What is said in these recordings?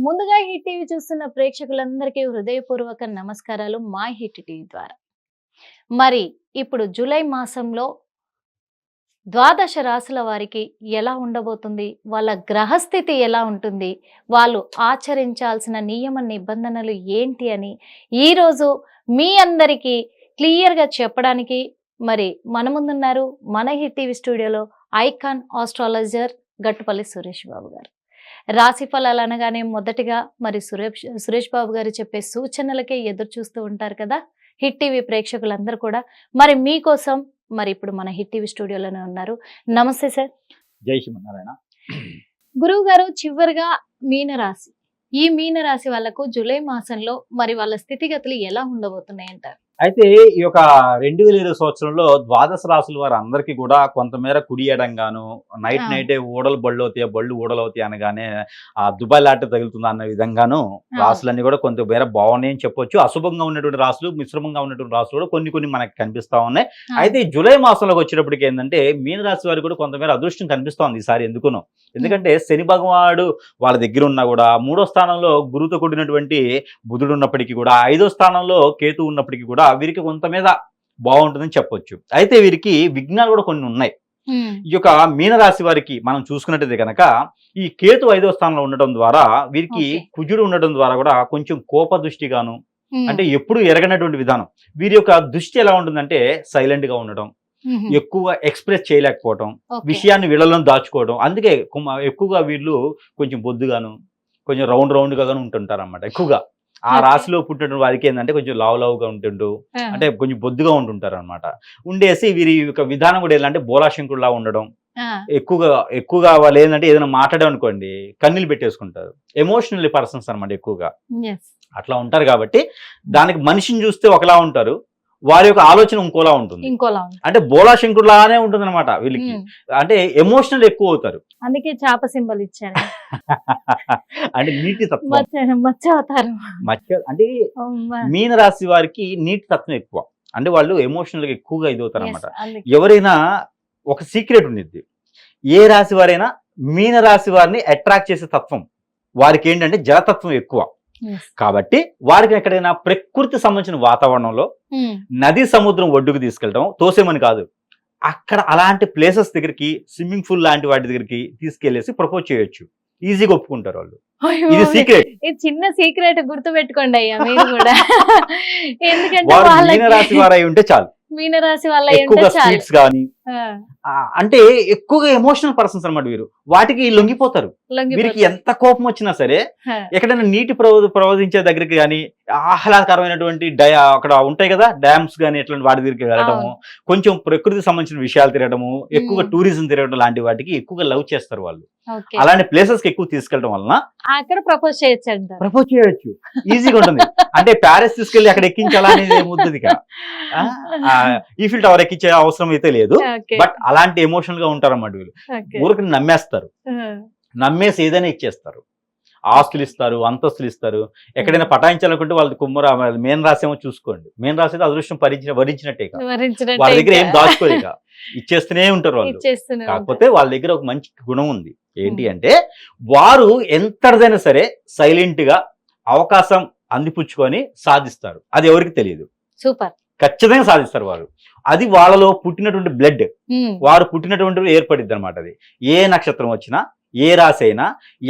ముందుగా hit TV చూస్తున్న ప్రేక్షకులందరికీ హృదయపూర్వక నమస్కారాలు మా హిట్ టీవీ ద్వారా. మరి ఇప్పుడు జూలై మాసంలో ద్వాదశ రాశుల వారికి ఎలా ఉండబోతుంది, వాళ్ళ గ్రహస్థితి ఎలా ఉంటుంది, వాళ్ళు ఆచరించాల్సిన నియమ నిబంధనలు ఏంటి అని ఈరోజు మీ అందరికీ క్లియర్గా చెప్పడానికి మరి మన ముందున్నారు మన హిట్ టీవీ స్టూడియోలో ఐకాన్ ఆస్ట్రాలజర్ గట్టుపల్లి సురేష్ బాబు గారు. రాశి ఫలాలు అనగానే మొదటిగా మరి సురేష్ బాబు గారు చెప్పే సూచనలకే ఎదురు చూస్తూ ఉంటారు కదా హిట్ టీవీ ప్రేక్షకులందరూ కూడా. మరి మీకోసం మరి ఇప్పుడు మన హిట్ టీవీ స్టూడియోలోనే ఉన్నారు. నమస్తే సార్. జై శ్రీమన్నారాయణ. గురువు గారు, చివరిగా మీనరాశి, ఈ మీనరాశి వాళ్ళకు జూలై మాసంలో మరి వాళ్ళ స్థితిగతులు ఎలా ఉండబోతున్నాయి అంటారు? అయితే ఈ యొక్క 2020 సంవత్సరంలో ద్వాదశ రాశుల వారు అందరికీ కూడా కొంతమేర కుడియడంగాను నైటే ఊడలు బళ్ళు అవుతాయి, బళ్ళు ఊడలు అవుతాయి అనగానే ఆ దుబాయ్ లాట తగులుతుంది అన్న విధంగాను రాశులన్నీ కూడా కొంతమేర బాగున్నాయి అని చెప్పొచ్చు. అశుభంగా ఉన్నటువంటి రాశులు, మిశ్రమంగా ఉన్నటువంటి రాశులు కూడా కొన్ని మనకి కనిపిస్తా ఉన్నాయి. అయితే ఈ జూలై మాసంలోకి వచ్చేటప్పటికి ఏంటంటే మీన రాశి వారికి కూడా కొంతమేర అదృష్టం కనిపిస్తోంది ఈసారి. ఎందుకునో ఎందుకంటే శని భగవానుడు వాళ్ళ దగ్గర ఉన్నా కూడా 3వ స్థానంలో గురువుతో కూడినటువంటి బుధుడు ఉన్నప్పటికీ కూడా 5వ స్థానంలో కేతు ఉన్నప్పటికీ కూడా వీరికి కొంత మీద బాగుంటుందని చెప్పొచ్చు. అయితే వీరికి విఘ్నాలు కూడా కొన్ని ఉన్నాయి. ఈ యొక్క మీనరాశి వారికి మనం చూసుకున్నట్టయితే కనుక ఈ కేతు 5వ స్థానంలో ఉండటం ద్వారా వీరికి కుజుడు ఉండటం ద్వారా కూడా కొంచెం కోప దృష్టిగాను, అంటే ఎప్పుడు ఎరగనటువంటి విధానం. వీరి యొక్క దృష్టి ఎలా ఉంటుందంటే సైలెంట్ గా ఉండటం, ఎక్కువగా ఎక్స్ప్రెస్ చేయలేకపోవటం, విషయాన్ని వీళ్ళలో దాచుకోవడం. అందుకే ఎక్కువగా వీళ్ళు కొంచెం బొద్దుగాను, కొంచెం రౌండ్ గాను ఉంటుంటారు అన్నమాట. ఎక్కువగా ఆ రాశిలో పుట్టిన వారికి ఏంటంటే కొంచెం లావుగా ఉంటుంటూ, అంటే కొంచెం బొద్దుగా ఉంటుంటారు అనమాట. ఉండేసి వీరి యొక్క విధానం కూడా ఏంటంటే బోలాశంకుడులా ఉండడం, ఎక్కువగా వాళ్ళు ఏంటంటే ఏదైనా మాట్లాడడం అనుకోండి కన్నీళ్ళు పెట్టేసుకుంటారు. ఎమోషనల్ పర్సన్స్ అనమాట ఎక్కువగా అట్లా ఉంటారు. కాబట్టి దానికి మనిషిని చూస్తే ఒకలా ఉంటారు, వారి యొక్క ఆలోచన ఇంకోలా ఉంటుంది. అంటే బోలాశంకుడులానే ఉంటుంది అనమాట వీళ్ళకి. అంటే ఎమోషనల్ ఎక్కువ అవుతారు. అందుకే చాప సింబల్ ఇచ్చారు. అంటే నీటి తత్వం, అంటే మీన రాశి వారికి నీటి తత్వం ఎక్కువ. అంటే వాళ్ళు ఎమోషనల్ గా ఎక్కువగా ఇదవుతారు అనమాట. ఎవరైనా ఒక సీక్రెట్ ఉండిద్ది, ఏ రాశి వారైనా మీన రాశి వారిని అట్రాక్ట్ చేసే తత్వం వారికి ఏంటంటే జలతత్వం ఎక్కువ. కాబట్టి వారికి ఎక్కడైనా ప్రకృతి సంబంధించిన వాతావరణంలో నది సముద్రం ఒడ్డుకు తీసుకెళ్ళడం తోసేమని కాదు, అక్కడ అలాంటి ప్లేసెస్ దగ్గరికి, స్విమ్మింగ్ పూల్ లాంటి వాటి దగ్గరికి తీసుకెళ్లేసి ప్రపోజ్ చేయొచ్చు. ఈజీగా ఒప్పుకుంటారు వాళ్ళు. ఇది సీక్రెట్, చిన్న సీక్రెట్ గుర్తు పెట్టుకోండి అయ్యా మీరు కూడా. ఎందుకంటే మీనరాశి వారై ఉంటే చాలు, మీనరాశి వాళ్ళ ఎక్కువగా స్వీట్స్ కానీ, అంటే ఎక్కువగా ఎమోషనల్ పర్సన్స్ అన్నమాట వీరు. వాటికి లొంగిపోతారు. వీరికి ఎంత కోపం వచ్చినా సరే ఎక్కడైనా నీటి ప్రవహించే దగ్గరికి కానీ, ఆహ్లాదకరమైనటువంటి అక్కడ ఉంటాయి కదా డ్యామ్స్ కానీ, ఇట్లాంటి వాటి దగ్గరికి వెళ్ళడము, కొంచెం ప్రకృతికి సంబంధించిన విషయాలు తిరగడము, ఎక్కువగా టూరిజం తిరగడం లాంటి వాటికి ఎక్కువగా లవ్ చేస్తారు వాళ్ళు. అలాంటి ప్లేసెస్ కి ఎక్కువ తీసుకెళ్ళడం వలన అక్కడ ప్రపోజ్ చేయొచ్చు, ఈజీగా ఉంటుంది. అంటే ప్యారిస్ తీసుకెళ్లి అక్కడ ఎక్కించాలనేది ముద్దది. ఈఫిల్ టవర్ ఎక్కించే అవసరం అయితే లేదు, బట్ అలాంటి ఎమోషనల్ గా ఉంటారు అన్నమాట వీళ్ళు. ఊరికి నమ్మేస్తారు, నమ్మేసి ఏదైనా ఇచ్చేస్తారు. ఆస్తులు ఇస్తారు, అంతస్తులు ఇస్తారు. ఎక్కడైనా పటాయించాలనుకుంటే వాళ్ళది మేన రాశి ఏమో చూసుకోండి. మేన రాశి అయితే అదృష్టం వరించినట్టే. వాళ్ళ దగ్గర ఏం దాచుకోలేక ఇచ్చేస్తూనే ఉంటారు వాళ్ళు. కాకపోతే వాళ్ళ దగ్గర ఒక మంచి గుణం ఉంది. ఏంటి అంటే వారు ఎంతదైనా సరే సైలెంట్ గా అవకాశం అందిపుచ్చుకొని సాధిస్తారు. అది ఎవరికి తెలియదు. సూపర్, ఖచ్చితంగా సాధిస్తారు వారు. అది వాళ్ళలో పుట్టినటువంటి బ్లడ్, వారు పుట్టినటువంటి ఏర్పడిద్ది అనమాట. అది ఏ నక్షత్రం వచ్చినా, ఏ రాశి అయినా,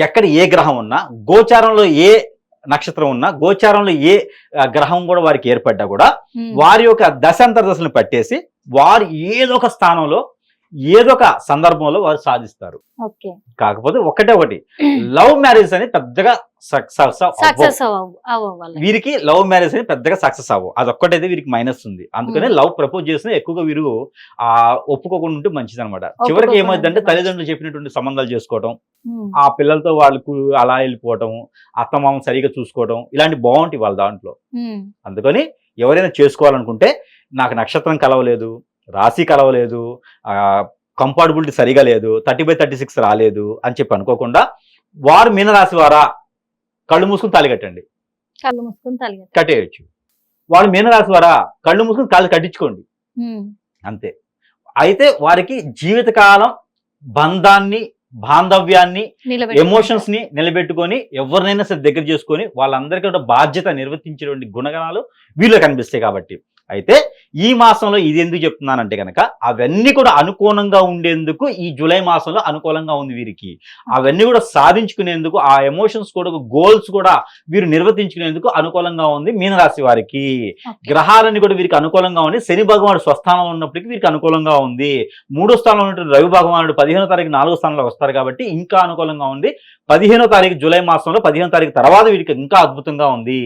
ఎక్కడ ఏ గ్రహం ఉన్నా, గోచారంలో ఏ నక్షత్రం ఉన్నా, గోచారంలో ఏ గ్రహం కూడా వారికి ఏర్పడ్డా కూడా వారి యొక్క దశాంతర్దశలను పట్టేసి వారు ఏదో ఒక స్థానంలో, ఏదో ఒక సందర్భంలో వారు సాధిస్తారు. కాకపోతే ఒకటి లవ్ మ్యారేజ్ అని పెద్దగా సక్సెస్ వీరికి లవ్ మ్యారేజ్ అని పెద్దగా సక్సెస్ అవ్వవు. అదొక్కటైతే వీరికి మైనస్ ఉంది. అందుకనే లవ్ ప్రపోజ్ చేసినా ఎక్కువగా వీరు ఒప్పుకోకుండా ఉంటే మంచిది అనమాట. చివరికి ఏమైందంటే తల్లిదండ్రులు చెప్పినటువంటి సంబంధాలు చేసుకోవడం, ఆ పిల్లలతో వాళ్ళకు అలా వెళ్ళిపోవటం, అత్తమామ సరిగా చూసుకోవడం, ఇలాంటి బాగుంటాయి వాళ్ళ దాంట్లో. అందుకని ఎవరైనా చేసుకోవాలనుకుంటే నాకు నక్షత్రం కలవలేదు, రాశి కలవలేదు, కంపాటబిలిటీ సరిగా లేదు, 30/36 రాలేదు అని చెప్పి అనుకోకుండా వారు మీనరాశి వారా కళ్ళు మూసుకుని తాళి కట్టండి, కట్టేయచ్చు. వాళ్ళు మీనరాశి వారా కళ్ళు మూసుకుని తాళి కట్టించుకోండి, అంతే. అయితే వారికి జీవితకాలం బంధాన్ని బాంధవ్యాన్ని నిలబెట్టుకుంటారు. ఎమోషన్స్ ని నిలబెట్టుకొని ఎవరినైనా సరే దగ్గర చేసుకొని వాళ్ళందరికీ కూడా బాధ్యత నిర్వర్తించేటువంటి గుణగణాలు వీళ్ళు కనిపిస్తాయి. కాబట్టి అయితే ఈ మాసంలో ఇది ఎందుకు చెప్తున్నానంటే కనుక అవన్నీ కూడా అనుకూలంగా ఉండేందుకు ఈ జూలై మాసంలో అనుకూలంగా ఉంది వీరికి. అవన్నీ కూడా సాధించుకునేందుకు ఆ ఎమోషన్స్ కూడా గోల్స్ కూడా వీరు నిర్వర్తించుకునేందుకు అనుకూలంగా ఉంది మీనరాశి వారికి. గ్రహాలన్నీ కూడా వీరికి అనుకూలంగా ఉంది. శని భగవానుడు స్వస్థానంలో ఉన్నప్పటికీ వీరికి అనుకూలంగా ఉంది. 3వ స్థానంలో ఉన్నటువంటి రవి భగవానుడు 15వ తారీఖు 4వ స్థానంలో వస్తారు కాబట్టి ఇంకా అనుకూలంగా ఉంది. 15వ తారీఖు జూలై మాసంలో 15వ తారీఖు తర్వాత వీరికి ఇంకా అద్భుతంగా ఉంది.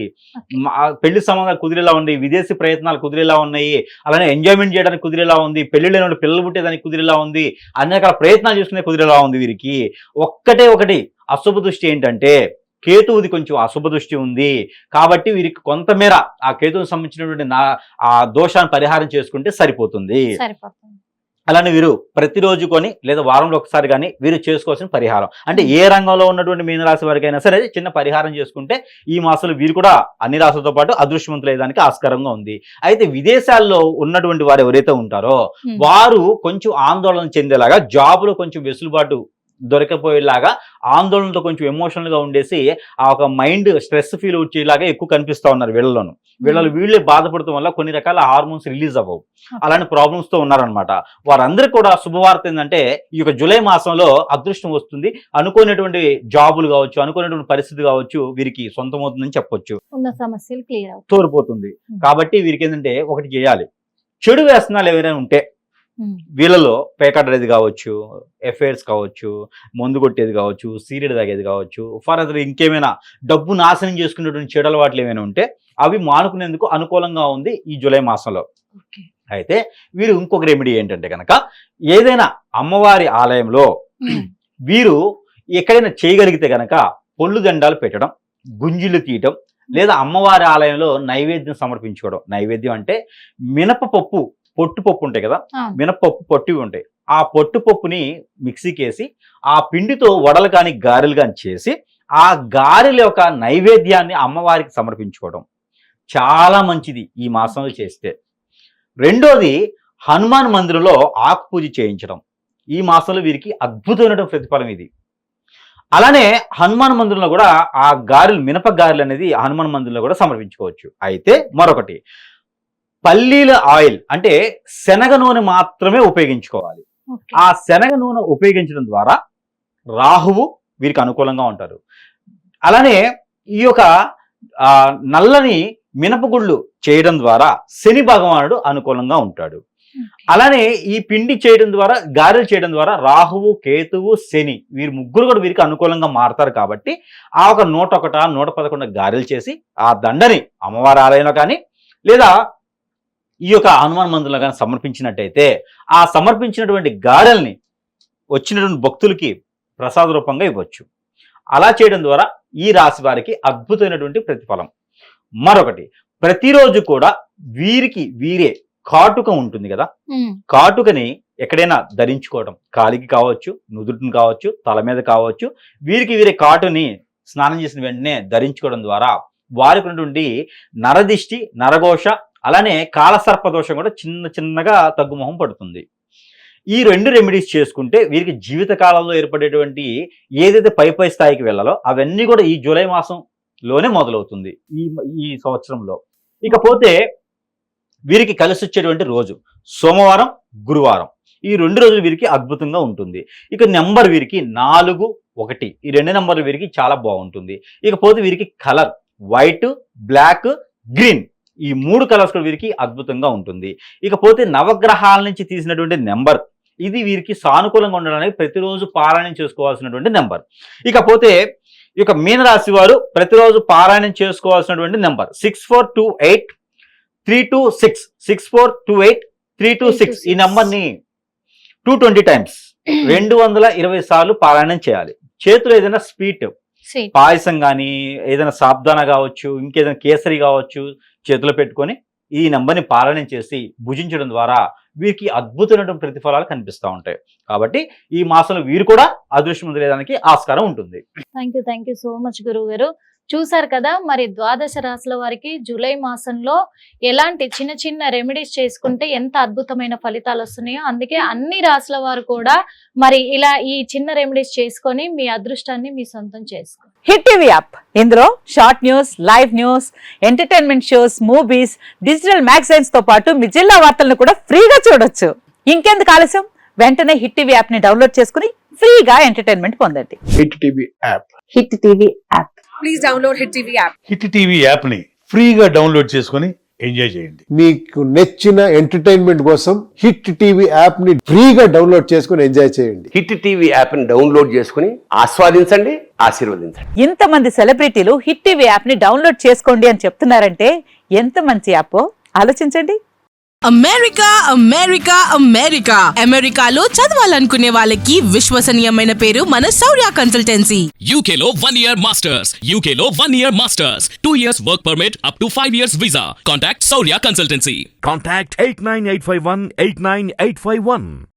పెళ్లి సంబంధాలు కుదిరేలా ఉంది, విదేశీ ప్రయత్నాలు కుదిరేలా ఉన్నాయి, అలానే ఎంజాయ్మెంట్ చేయడానికి కుదిరేలా ఉంది, పెళ్లిళ్ళ పిల్లలు పుట్టేదానికి కుదిరేలా ఉంది, అన్ని రకాల ప్రయత్నాలు చేసుకునే కుదిరేలా ఉంది వీరికి. ఒకటి అశుభ దృష్టి ఏంటంటే కేతువుది కొంచెం అశుభ దృష్టి ఉంది. కాబట్టి వీరికి కొంతమేర ఆ కేతువుకు సంబంధించినటువంటి ఆ దోషాన్ని పరిహారం చేసుకుంటే సరిపోతుంది. అలానే వీరు ప్రతిరోజు కొని లేదా వారంలో ఒకసారి కానీ వీరు చేసుకోవాల్సిన పరిహారం అంటే ఏ రంగంలో ఉన్నటువంటి మీనరాశి వారికి అయినా సరే చిన్న పరిహారం చేసుకుంటే ఈ మాసంలో వీరు కూడా అన్ని రాశులతో పాటు అదృష్టవంతులయ్యేదానికి ఆస్కారంగా ఉంది. అయితే విదేశాల్లో ఉన్నటువంటి వారు ఎవరైతే ఉంటారో వారు కొంచెం ఆందోళన చెందేలాగా, జాబులో కొంచెం వెసులుబాటు దొరకపోయేలాగా, ఆందోళనతో కొంచెం ఎమోషనల్ గా ఉండేసి ఆ ఒక మైండ్ స్ట్రెస్ ఫీల్ వచ్చేలాగా ఎక్కువ కనిపిస్తా ఉన్నారు వీళ్ళలోను. వీళ్ళే బాధపడటం వల్ల కొన్ని రకాల హార్మోన్స్ రిలీజ్ అవ్వవు, అలాంటి ప్రాబ్లమ్స్ తో ఉన్నారనమాట. వారందరికీ కూడా శుభవార్త ఏంటంటే ఈ యొక్క జూలై మాసంలో అదృష్టం వస్తుంది. అనుకునేటువంటి జాబులు కావచ్చు, అనుకునేటువంటి పరిస్థితి కావచ్చు వీరికి సొంతమవుతుందని చెప్పొచ్చు. ఉన్న సమస్యలు క్లియర్ తోరిపోతుంది. కాబట్టి వీరికి ఏంటంటే ఒకటి చేయాలి, చెడు వ్యసనాలు ఎవరైనా ఉంటే వీళ్ళలో పేకాడేది కావచ్చు, ఎఫైర్స్ కావచ్చు, మందు కొట్టేది కావచ్చు, సీరియడ్ తాగేది కావచ్చు, ఫర్దర్ ఇంకేమైనా డబ్బు నాశనం చేసుకునేటువంటి చెడు అలవాట్లు ఏమైనా ఉంటే అవి మానుకునేందుకు అనుకూలంగా ఉంది ఈ జూలై మాసంలో. అయితే వీరు ఇంకొక రెమెడీ ఏంటంటే కనుక ఏదైనా అమ్మవారి ఆలయంలో వీరు ఎక్కడైనా చేయగలిగితే కనుక పొల్లు దండాలు పెట్టడం, గుంజీలు తీయటం, లేదా అమ్మవారి ఆలయంలో నైవేద్యం సమర్పించుకోవడం. నైవేద్యం అంటే మినపపప్పు పొట్టుపప్పు ఉంటాయి కదా, మినపప్పు పొట్టివి ఉంటాయి. ఆ పొట్టుపప్పుని మిక్సీకి వేసి ఆ పిండితో వడలు కానీ గారెలు కానీ చేసి ఆ గారెల యొక్క నైవేద్యాన్ని అమ్మవారికి సమర్పించుకోవడం చాలా మంచిది ఈ మాసంలో చేస్తే. రెండోది హనుమాన్ మందిరంలో ఆకు పూజ చేయించడం ఈ మాసంలో వీరికి అద్భుతమైన ప్రతిఫలం ఇది. అలానే హనుమాన్ మందిరంలో కూడా ఆ గారెలు, మినప గారెలు అనేది హనుమాన్ మందిరంలో కూడా సమర్పించుకోవచ్చు. అయితే మరొకటి, పల్లీల ఆయిల్ అంటే శనగ నూనె మాత్రమే ఉపయోగించుకోవాలి. ఆ శనగ నూనె ఉపయోగించడం ద్వారా రాహువు వీరికి అనుకూలంగా ఉంటారు. అలానే ఈ యొక్క నల్లని మినపగుళ్ళు చేయడం ద్వారా శని భగవానుడు అనుకూలంగా ఉంటాడు. అలానే ఈ పిండి చేయడం ద్వారా, గారెలు చేయడం ద్వారా రాహువు, కేతువు, శని వీరు ముగ్గురు కూడా వీరికి అనుకూలంగా మారతారు. కాబట్టి ఆ ఒక 101, 111 గారెలు చేసి ఆ దండని అమ్మవారి ఆలయంలో కానీ లేదా ఈ యొక్క హనుమాన్ మందిరంలో కానీ సమర్పించినట్టయితే ఆ సమర్పించినటువంటి గారెల్ని వచ్చినటువంటి భక్తులకి ప్రసాద రూపంగా ఇవ్వచ్చు. అలా చేయడం ద్వారా ఈ రాశి వారికి అద్భుతమైనటువంటి ప్రతిఫలం. మరొకటి, ప్రతిరోజు కూడా వీరే కాటుక ఉంటుంది కదా, కాటుకని ఎక్కడైనా ధరించుకోవడం, కాలికి కావచ్చు, నుదుటిని కావచ్చు, తల మీద కావచ్చు, వీరే కాటుని స్నానం చేసిన వెంటనే ధరించుకోవడం ద్వారా వారికి ఉన్నటువంటి నరదిష్టి, నరఘోష, అలానే కాలసర్ప దోషం కూడా చిన్నగా తగ్గుముఖం పడుతుంది. ఈ 2 రెమెడీస్ చేసుకుంటే వీరికి జీవిత కాలంలో ఏర్పడేటువంటి ఏదైతే పై స్థాయికి వెళ్ళాలో అవన్నీ కూడా ఈ జూలై మాసంలోనే మొదలవుతుంది ఈ సంవత్సరంలో. ఇకపోతే వీరికి కలిసి వచ్చేటువంటి రోజు సోమవారం, గురువారం. ఈ 2 రోజులు వీరికి అద్భుతంగా ఉంటుంది. ఇక నెంబర్ వీరికి 4, 1 ఈ 2 నెంబర్లు వీరికి చాలా బాగుంటుంది. ఇకపోతే వీరికి కలర్ వైట్, బ్లాక్, గ్రీన్ ఈ 3 కలర్స్ కూడా వీరికి అద్భుతంగా ఉంటుంది. ఇకపోతే నవగ్రహాల నుంచి తీసినటువంటి నెంబర్ ఇది వీరికి సానుకూలంగా ఉండడానికి ప్రతిరోజు పారాయణం చేసుకోవాల్సినటువంటి నెంబర్. ఇకపోతే ఈ యొక్క మీనరాశి వారు ప్రతిరోజు పారాయణం చేసుకోవాల్సినటువంటి నెంబర్ 6428-326 6428-326 ఈ నెంబర్ని 220 టైమ్స్ 220 సార్లు పారాయణం చేయాలి. చేతులు ఏదైనా స్వీట్ పాయసం కానీ, ఏదైనా సాబ్దానా కావచ్చు, ఇంకేదైనా కేసరి కావచ్చు చేతిలో పెట్టుకొని ఈ నెంబర్ని పారాయణం చేసి భుజించడం ద్వారా వీరికి అద్భుతమైన ప్రతిఫలాలు కనిపిస్తూ ఉంటాయి. కాబట్టి ఈ మాసంలో వీరు కూడా అదృష్టం వదిలేదానికి ఆస్కారం ఉంటుంది. థ్యాంక్ యూ సో మచ్ గురువు గారు. చూసారు కదా, మరి ద్వాదశ రాశుల వారికి జూలై మాసంలో ఎలాంటి చిన్న చిన్న రెమెడీస్ చేసుకుంటే ఎంత అద్భుతమైన ఫలితాలు వస్తున్నాయో, అందుకే అన్ని రాశుల వారు కూడా మరి ఇలా ఈ చిన్న రెమెడీస్ చేసుకొని మీ అదృష్టాన్ని మీ సొంతం చేసుకో. హిట్ టీవీ యాప్, ఇందులో short news, live news, entertainment shows, movies, digital magazines తో పాటు మీ జిల్లా వార్తలను కూడా ఫ్రీగా చూడొచ్చు. ఇంకెందుకు ఆలస్యం, వెంటనే హిట్ టీవీ యాప్ ని డౌన్లోడ్ చేసుకుని ఫ్రీగా ఎంటర్టైన్మెంట్ పొందండి. Hit TV app. Hit TV app. Please download Hit TV app. Hit TV app ని ఫ్రీగా డౌన్లోడ్ చేసుకొని ఎంజాయ్ చేయండి. మీకు నచ్చిన ఎంటర్టైన్మెంట్ కోసం హిట్ టీవీ యాప్ ని ఫ్రీగా డౌన్లోడ్ చేసుకుని ఎంజాయ్ చేయండి. హిట్ టీవీ యాప్ ని డౌన్లోడ్ చేసుకుని ఆస్వాదించండి, ఆశీర్వదించండి. ఇంతమంది సెలబ్రిటీలు హిట్ టీవీ యాప్ ని డౌన్లోడ్ చేసుకోండి అని చెప్తున్నారంటే ఎంత మంచి యాప్ ఆలోచించండి. అమెరికా అమెరికాలో చదవాలనుకునే వాళ్ళకి విశ్వసనీయమైన పేరు మన శౌర్య consultancy. UK Law 1 Year Masters. UK Law 1 Year Masters. 2 years work permit up to 5 years visa. Contact Saurya Consultancy. Contact 89851 89851.